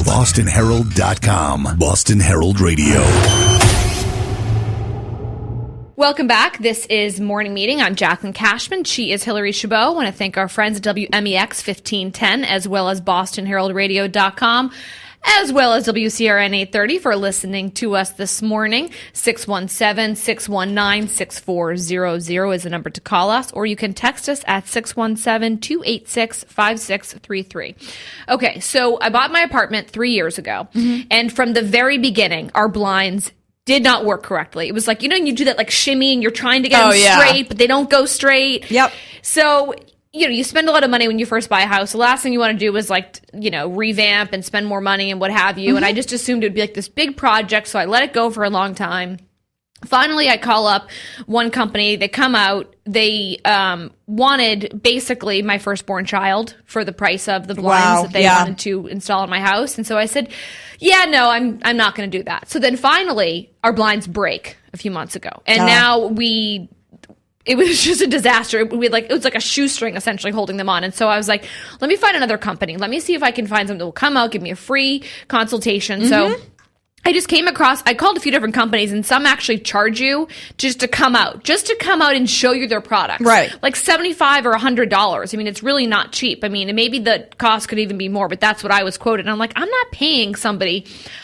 Herald. BostonHerald.com. Boston Herald Radio. Welcome back. This is Morning Meeting. I'm Jacqueline Cashman. She is Hillary Chabot. I want to thank our friends at WMEX 1510, as well as BostonHeraldRadio.com, as well as WCRN 830 for listening to us this morning. 617-619-6400 is the number to call us, or you can text us at 617-286-5633. Okay, so I bought my apartment 3 years ago, and from the very beginning, our blinds did not work correctly. It was like, you know, you do that like shimmy and you're trying to get them straight, but they don't go straight. Yep. So, you know, you spend a lot of money when you first buy a house. The last thing you want to do is like, you know, revamp and spend more money and what have you. And I just assumed it would be like this big project. So I let it go for a long time. Finally, I call up one company. They come out. They wanted basically my firstborn child for the price of the blinds that they wanted to install in my house. And so I said, yeah, no, I'm not going to do that. So then finally, our blinds break a few months ago. And now it was just a disaster. It was like a shoestring essentially holding them on. And so I was like, let me find another company. Let me see if I can find something that will come out, give me a free consultation. So I just came across, I called a few different companies, and some actually charge you just to come out and show you their products. Right. Like $75 or $100. I mean, it's really not cheap. I mean, and maybe the cost could even be more, but that's what I was quoted. And I'm like, I'm not paying somebody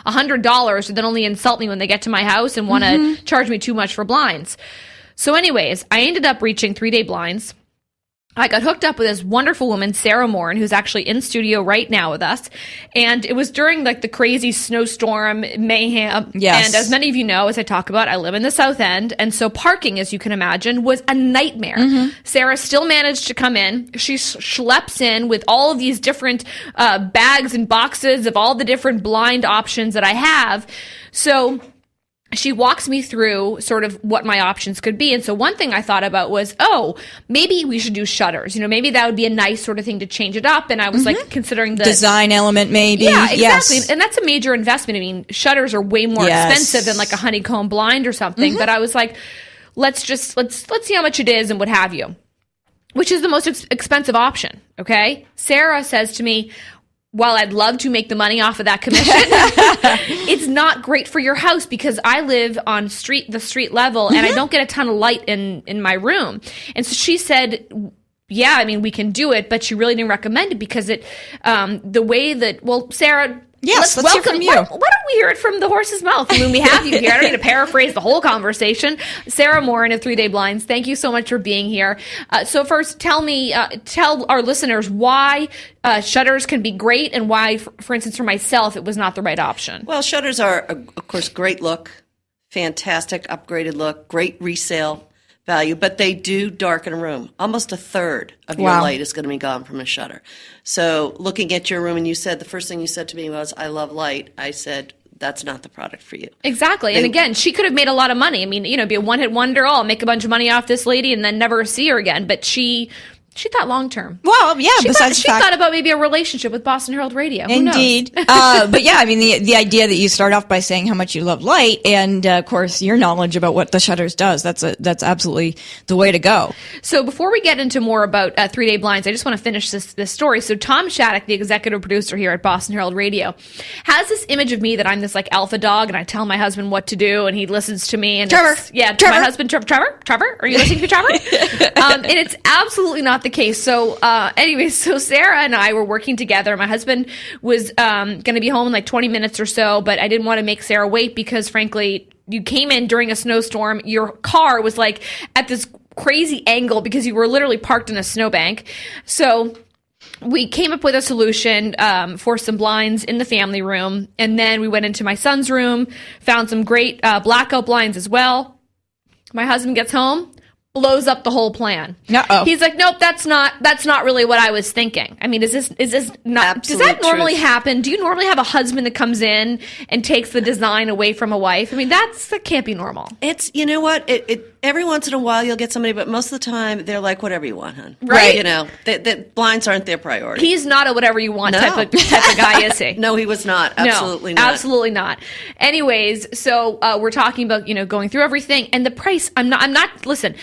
$100 to then only insult me when they get to my house and want to charge me too much for blinds. So anyways, I ended up reaching 3-day blinds. I got hooked up with this wonderful woman, Sarah Morin, who's actually in studio right now with us. And it was during like the crazy snowstorm mayhem. Yes. And as many of you know, as I talk about, I live in the South End. And so parking, as you can imagine, was a nightmare. Sarah still managed to come in. She schleps in with all of these different bags and boxes of all the different blind options that I have. So she walks me through sort of what my options could be. And so one thing I thought about was, maybe we should do shutters. You know, maybe that would be a nice sort of thing to change it up. And I was like considering the design element, maybe. Yeah, exactly. Yes. And that's a major investment. I mean, shutters are way more expensive than like a honeycomb blind or something. But I was like, let's see how much it is and what have you, which is the most expensive option. Okay. Sarah says to me, while I'd love to make the money off of that commission, it's not great for your house because I live on the street level and I don't get a ton of light in my room. And so she said, yeah, I mean, we can do it, but she really didn't recommend it because the way that, well, Sarah, yes, let's hear from you. Why don't we hear it from the horse's mouth? I mean, we have you here. I don't need to paraphrase the whole conversation. Sarah Morin of 3-Day Blinds, thank you so much for being here. So first, tell our listeners why shutters can be great and why, for instance, for myself, it was not the right option. Well, shutters are, of course, great look, fantastic upgraded look, great resale value, but they do darken a room. Almost a third of your light is going to be gone from a shutter. So looking at your room, and the first thing you said to me was, I love light. I said, that's not the product for you. Exactly. And again, she could have made a lot of money. I mean, be a one-hit wonder. I'll make a bunch of money off this lady and then never see her again. But she thought long term. Well, yeah. She thought about maybe a relationship with Boston Herald Radio. Who Indeed. knows? But yeah, I mean, the idea that you start off by saying how much you love light, and of course your knowledge about what the shutters does. That's absolutely the way to go. So before we get into more about 3-Day Blinds, I just want to finish this story. So Tom Shattuck, the executive producer here at Boston Herald Radio, has this image of me that I'm this like alpha dog, and I tell my husband what to do, and he listens to me. And Trevor, my husband, Trevor, are you listening to Trevor? And it's absolutely not the case. So so Sarah and I were working together. My husband was going to be home in like 20 minutes or so, but I didn't want to make Sarah wait because, frankly, you came in during a snowstorm. Your car was like at this crazy angle because you were literally parked in a snowbank. So we came up with a solution for some blinds in the family room, and then we went into my son's room, found some great blackout blinds as well. My husband gets home, blows up the whole plan. Uh-oh. He's like, nope, that's not really what I was thinking. I mean, is this not, Absolute does that normally truth. happen? Do you normally have a husband that comes in and takes the design away from a wife? I mean, that can't be normal. It's, you know what, it every once in a while you'll get somebody, but most of the time they're like, whatever you want, hon. Right. You know, the blinds aren't their priority. He's not a whatever you want type of guy, is he? No, he was not. Absolutely no, not. Absolutely not. Anyways, so we're talking about, going through everything, and the price, I'm not, listen,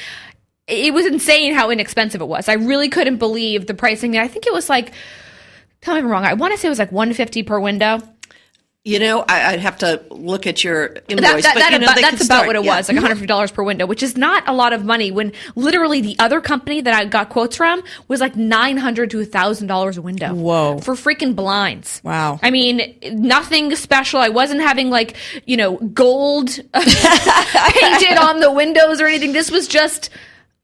it was insane how inexpensive it was. I really couldn't believe the pricing. I think it was like, tell me if I'm wrong, I want to say it was like $150 per window. I'd have to look at your invoice. That's about what it was, like $150 per window, which is not a lot of money when literally the other company that I got quotes from was like $900 to $1,000 a window. Whoa. For freaking blinds. Wow. I mean, nothing special. I wasn't having like, gold painted on the windows or anything. This was just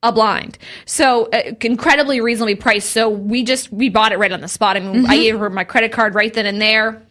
a blind. So incredibly reasonably priced. So we bought it right on the spot. I mean, I gave her my credit card right then and there.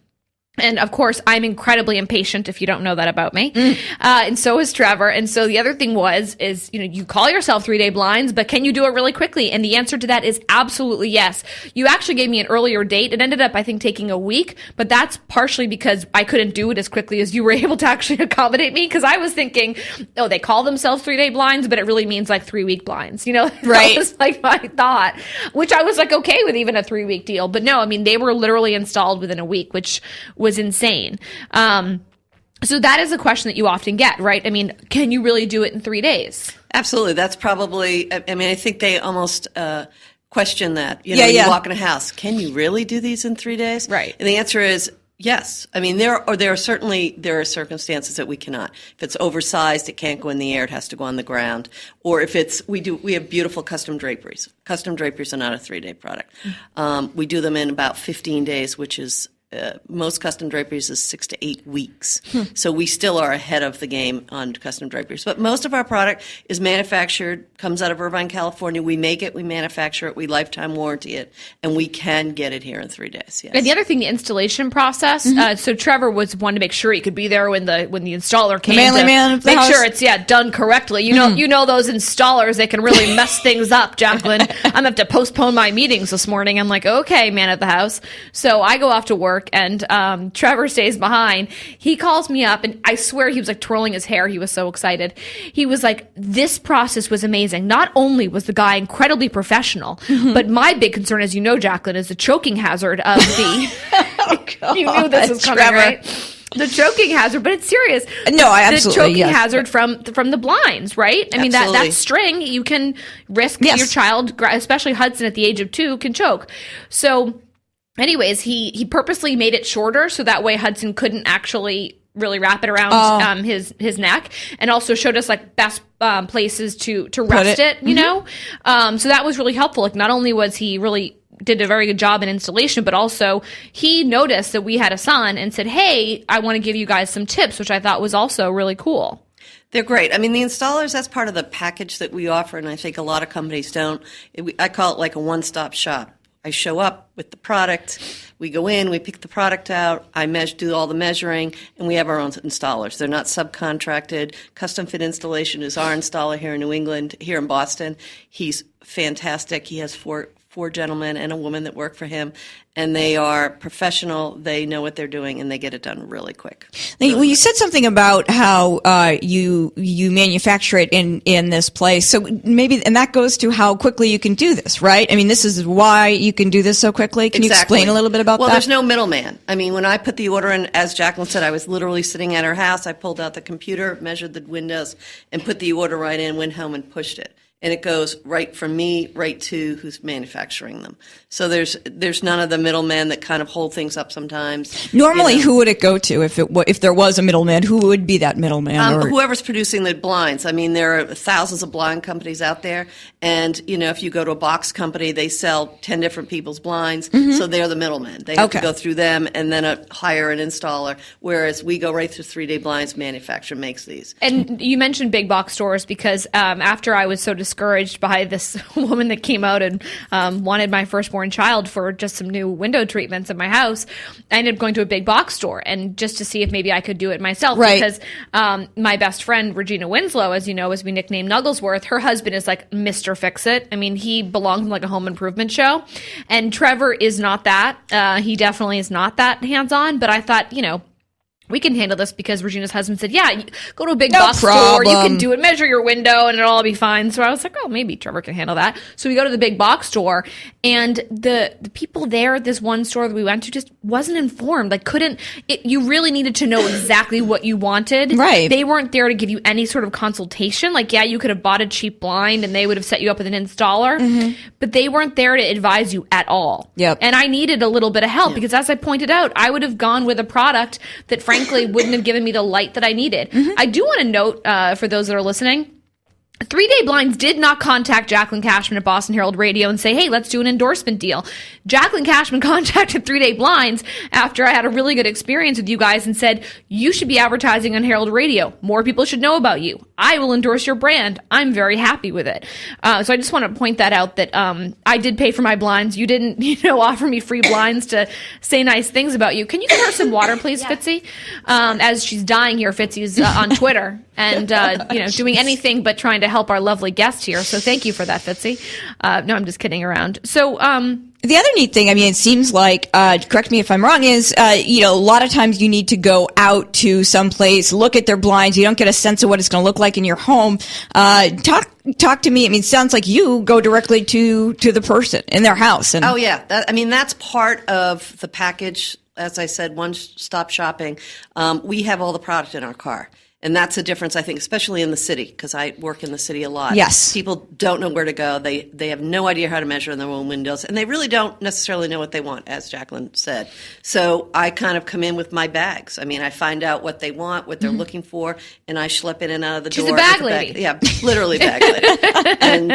And of course, I'm incredibly impatient, if you don't know that about me. And so is Trevor. And so the other thing is, you call yourself 3-day blinds, but can you do it really quickly? And the answer to that is absolutely yes. You actually gave me an earlier date. It ended up, I think, taking a week, but that's partially because I couldn't do it as quickly as you were able to actually accommodate me. Because I was thinking, they call themselves 3-day blinds, but it really means like 3-week blinds. Right. That was like my thought, which I was like okay with even a 3-week deal. But no, I mean, they were literally installed within a week, which was insane. So that is a question that you often get, right? I mean, can you really do it in 3 days? Absolutely. That's probably, I think they almost question that. You walk in a house, can you really do these in 3 days? Right. And the answer is yes. I mean, there are circumstances that we cannot. If it's oversized, it can't go in the air, it has to go on the ground. Or if we have beautiful custom draperies. Custom draperies are not a 3-day product. We do them in about 15 days, which is most custom draperies is 6 to 8 weeks. So we still are ahead of the game on custom draperies. But most of our product is manufactured, comes out of Irvine, California. We make it, we manufacture it, we lifetime warranty it, and we can get it here in 3 days. Yes. And the other thing, the installation process. So Trevor wanted to make sure he could be there when the installer came. The manly man of the make house. sure it's done correctly. You know those installers, they can really mess things up, Jacqueline. I'm gonna have to postpone my meetings this morning. I'm like, okay, man of the house. So I go off to work. And Trevor stays behind. He calls me up, and I swear he was like twirling his hair. He was so excited. He was like, this process was amazing. Not only was the guy incredibly professional, but my big concern, as you know, Jacqueline, is the choking hazard of the... Oh, God. You knew this was coming, Trevor. right? The choking hazard, but it's serious. No, I absolutely. The choking hazard from the blinds, right? I mean, that string, you can risk that your child, especially Hudson at the age of 2, can choke. So... anyways, he purposely made it shorter so that way Hudson couldn't actually really wrap it around his neck, and also showed us like best places to rest it, so that was really helpful. Like, not only was he really did a very good job in installation, but also he noticed that we had a son and said, hey, I want to give you guys some tips, which I thought was also really cool. They're great. I mean, the installers, that's part of the package that we offer, and I think a lot of companies don't. I call it like a one-stop shop. I show up with the product, we go in, we pick the product out, I do all the measuring, and we have our own installers. They're not subcontracted. Custom Fit Installation is our installer here in New England, here in Boston. He's fantastic. He has four gentlemen and a woman that work for him, and they are professional. They know what they're doing, and they get it done really quick. Well, you said something about how you manufacture it in this place. So maybe, and that goes to how quickly you can do this, right? I mean, this is why you can do this so quickly. Can you explain a little bit about that? Well, there's no middleman. I mean, when I put the order in, as Jacqueline said, I was literally sitting at her house. I pulled out the computer, measured the windows, and put the order right in, went home and pushed it. And it goes right from me right to who's manufacturing them. So there's none of the middlemen that kind of hold things up sometimes. Normally, who would it go to if there was a middleman? Who would be that middleman? Whoever's producing the blinds. I mean, there are thousands of blind companies out there, and if you go to a box company, they sell 10 different people's blinds, so they're the middlemen. They have to go through them and then hire an installer. Whereas we go right through 3-day blinds. Manufacturer makes these. And you mentioned big box stores because after I was so discouraged by this woman that came out and wanted my firstborn child for just some new window treatments in my house, I ended up going to a big box store and just to see if maybe I could do it myself. Right. Because my best friend, Regina Winslow, as you know, as we nicknamed Nugglesworth, her husband is like Mr. Fix-It. I mean, he belongs in like a home improvement show. And Trevor is not that. He definitely is not that hands-on. But I thought, we can handle this, because Regina's husband said, yeah, go to a big No box store, you problem. can do it, measure your window, and it'll all be fine. So I was like, oh, maybe Trevor can handle that. So we go to the big box store, and the people there at this one store that we went to just wasn't informed. Like, you really needed to know exactly what you wanted. Right. They weren't there to give you any sort of consultation. Like, yeah, you could have bought a cheap blind and they would have set you up with an installer, but they weren't there to advise you at all. Yep. And I needed a little bit of help, because as I pointed out, I would have gone with a product that frankly wouldn't have given me the light that I needed. I do want to note, for those that are listening, 3 Day Blinds did not contact Jacqueline Cashman at Boston Herald Radio and say, hey, let's do an endorsement deal. Jacqueline Cashman contacted 3 Day Blinds after I had a really good experience with you guys and said, you should be advertising on Herald Radio. More people should know about you. I will endorse your brand. I'm very happy with it. So I just want to point that out, that I did pay for my blinds. You didn't, offer me free blinds to say nice things about you. Can you give her some water, please, Fitzy? As she's dying here, Fitzy's on Twitter and, doing anything but trying to help our lovely guest here. So thank you for that, Fitzy. No, I'm just kidding around. So, the other neat thing, I mean, it seems like, correct me if I'm wrong, is, a lot of times you need to go out to some place, look at their blinds. You don't get a sense of what it's going to look like in your home. Talk to me. I mean, it sounds like you go directly to the person in their house. And Oh, yeah. That's part of the package. As I said, one-stop shopping. We have all the product in our car. And that's a difference, I think, especially in the city, because I work in the city a lot. Yes. People don't know where to go. They have no idea how to measure their own windows, and they really don't necessarily know what they want, as Jacqueline said. So I kind of come in with my bags. I mean, I find out what they want, what they're looking for, and I schlep in and out of the door. She's a bag lady. Yeah, literally bag lady. And,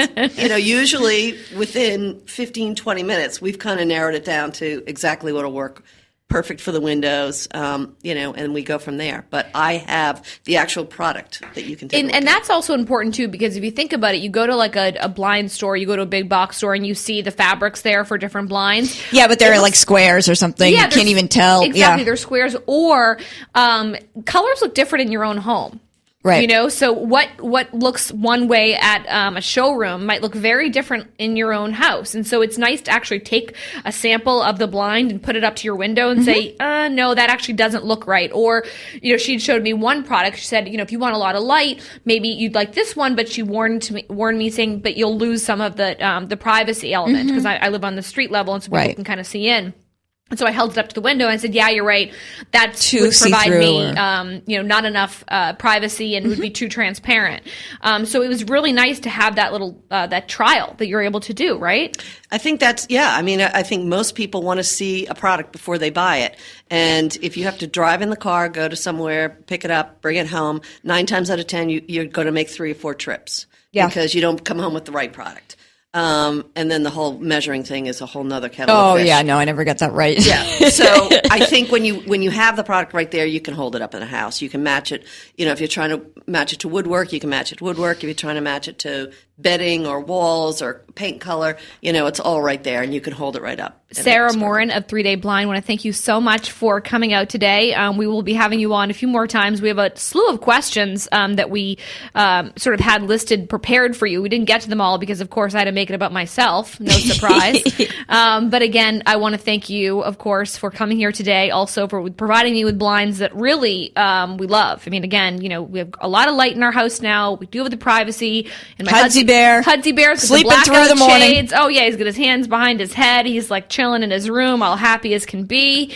usually within 15, 20 minutes, we've kind of narrowed it down to exactly what will work. Perfect for the windows, and we go from there. But I have the actual product that you can take. And that's also important too, because if you think about it, you go to like a blind store, you go to a big box store, and you see the fabrics there for different blinds. yeah, but they're like squares or something. Yeah, you can't even tell. Exactly, Yeah. they're squares, or colors look different in your own home. Right. So what looks one way at a showroom might look very different in your own house. And so it's nice to actually take a sample of the blind and put it up to your window and say, no, that actually doesn't look right. Or, she showed me one product. She said, if you want a lot of light, maybe you'd like this one, but she warned me saying, but you'll lose some of the privacy element, because I live on the street level, and so people can kind of see in. And so I held it up to the window and I said, yeah, you're right. That would provide me, not enough privacy and would be too transparent. So it was really nice to have that little, that trial that you're able to do, right? I think I think most people want to see a product before they buy it. And if you have to drive in the car, go to somewhere, pick it up, bring it home, 9 times out of 10, you're going to make 3 or 4 trips. Yeah. Because you don't come home with the right product. And then the whole measuring thing is a whole nother kettle of fish. Yeah, no, I never got that right. Yeah. So I think when you have the product right there, you can hold it up in the house. You can match it. If you're trying to match it to woodwork, you can match it to woodwork. If you're trying to match it to bedding or walls or paint color, it's all right there, and you can hold it right up. Sarah Morin of 3 Day Blind, I want to thank you so much for coming out today. We will be having you on a few more times. We have a slew of questions that we sort of had listed, prepared for you. We didn't get to them all because, of course, I had to make it about myself. No surprise. But again, I want to thank you, of course, for coming here today. Also for providing me with blinds that really we love. I mean, again, we have a lot of light in our house now. We do have the privacy. And my Hudsy Bear sleeping through the morning. Shades. Oh yeah, he's got his hands behind his head. He's like chilling in his room, all happy as can be.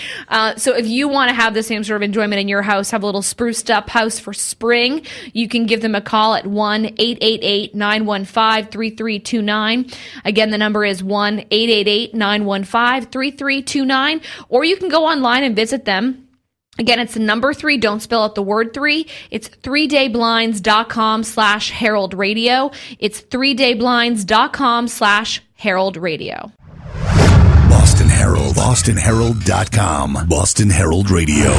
So if you want to have the same sort of enjoyment in your house, have a little spruced up house for spring, you can give them a call at 1-888-915-3329. Again, the number is 1-888-915-3329, or you can go online and visit them. Again, it's the number 3. Don't spell out the word 3. It's 3dayblinds.com/Herald Radio. It's 3dayblinds.com/Herald Radio. Boston Herald. BostonHerald.com. Boston Herald Radio.